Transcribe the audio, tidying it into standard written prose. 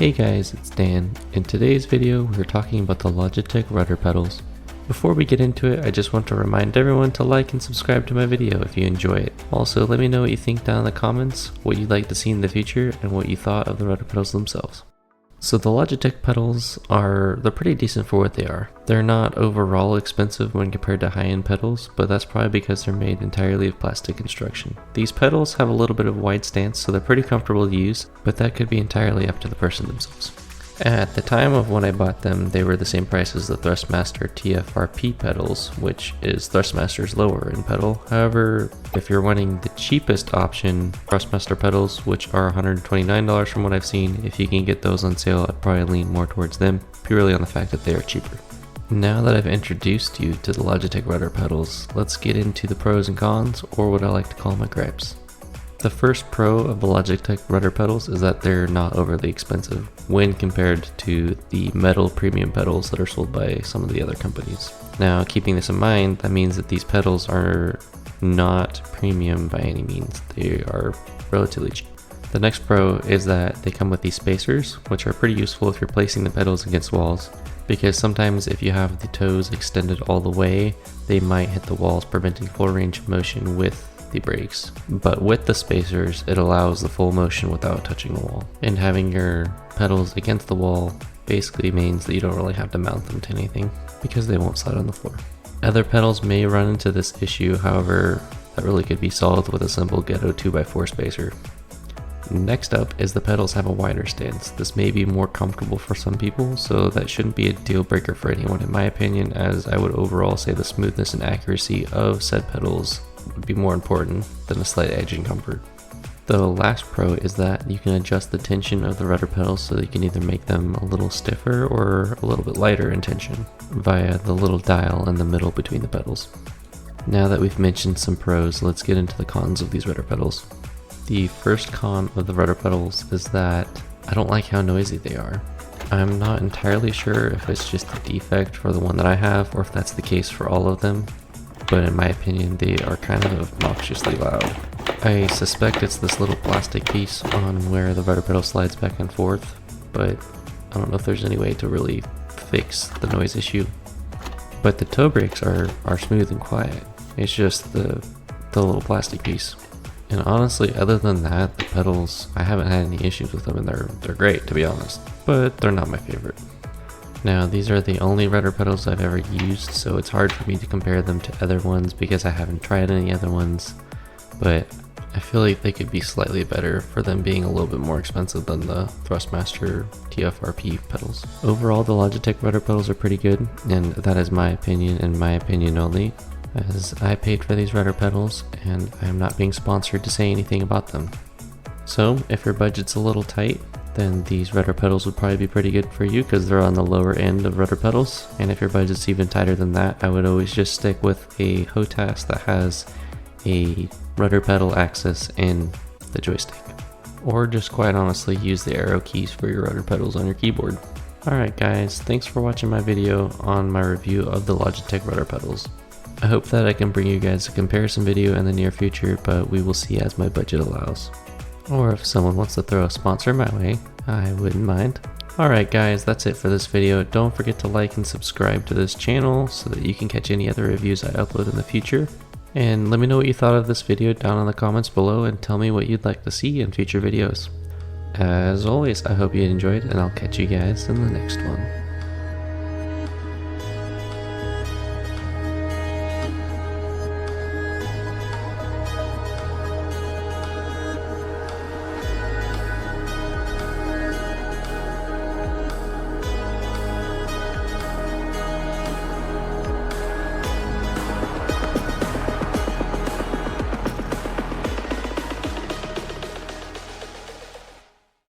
Hey guys, it's Dan. In today's video, we're talking about the Logitech Rudder Pedals. Before we get into it, I just want to remind everyone to like and subscribe to my video if you enjoy it. Also, let me know what you think down in the comments, what you'd like to see in the future, and what you thought of the rudder pedals themselves. So the Logitech pedals they're pretty decent for what they are. They're not overall expensive when compared to high-end pedals, but that's probably because they're made entirely of plastic construction. These pedals have a little bit of wide stance, so they're pretty comfortable to use, but that could be entirely up to the person themselves. At the time of when I bought them, they were the same price as the Thrustmaster TFRP pedals, which is Thrustmaster's lower end pedal. However, if you're wanting the cheapest option, Thrustmaster pedals, which are $129 from what I've seen, if you can get those on sale, I'd probably lean more towards them, purely on the fact that they are cheaper. Now that I've introduced you to the Logitech Rudder pedals, let's get into the pros and cons, or what I like to call my gripes. The first pro of the Logitech Rudder pedals is that they're not overly expensive when compared to the metal premium pedals that are sold by some of the other companies. Now, keeping this in mind, that means that these pedals are not premium by any means. They are relatively cheap. The next pro is that they come with these spacers, which are pretty useful if you're placing the pedals against walls, because sometimes if you have the toes extended all the way, they might hit the walls, preventing full range of motion with the brakes. But with the spacers, it allows the full motion without touching the wall. And having your pedals against the wall basically means that you don't really have to mount them to anything because they won't slide on the floor. Other pedals may run into this issue, however, that really could be solved with a simple ghetto 2x4 spacer. Next up is the pedals have a wider stance. This may be more comfortable for some people, so that shouldn't be a deal breaker for anyone in my opinion, as I would overall say the smoothness and accuracy of said pedals would be more important than a slight edge and comfort. The last pro is that you can adjust the tension of the rudder pedals so that you can either make them a little stiffer or a little bit lighter in tension via the little dial in the middle between the pedals. Now that we've mentioned some pros, let's get into the cons of these rudder pedals. The first con of the rudder pedals is that I don't like how noisy they are. I'm not entirely sure if it's just a defect for the one that I have or if that's the case for all of them, but in my opinion they are kind of obnoxiously loud. I suspect it's this little plastic piece on where the rudder pedal slides back and forth, but I don't know if there's any way to really fix the noise issue. But the toe brakes are smooth and quiet. It's just the little plastic piece. And honestly, other than that, the pedals, I haven't had any issues with them, and they're great, to be honest, but they're not my favorite. Now, these are the only rudder pedals I've ever used, so it's hard for me to compare them to other ones because I haven't tried any other ones, but I feel like they could be slightly better for them being a little bit more expensive than the Thrustmaster TFRP pedals. Overall, the Logitech rudder pedals are pretty good, and that is my opinion and my opinion only, as I paid for these rudder pedals and I'm not being sponsored to say anything about them. So if your budget's a little tight, then these rudder pedals would probably be pretty good for you because they're on the lower end of rudder pedals. And if your budget's even tighter than that, I would always just stick with a HOTAS that has a rudder pedal axis in the joystick. Or just quite honestly use the arrow keys for your rudder pedals on your keyboard. Alright guys, thanks for watching my video on my review of the Logitech rudder pedals. I hope that I can bring you guys a comparison video in the near future, but we will see as my budget allows. Or if someone wants to throw a sponsor my way, I wouldn't mind. Alright guys, that's it for this video. Don't forget to like and subscribe to this channel so that you can catch any other reviews I upload in the future. And let me know what you thought of this video down in the comments below and tell me what you'd like to see in future videos. As always, I hope you enjoyed, and I'll catch you guys in the next one.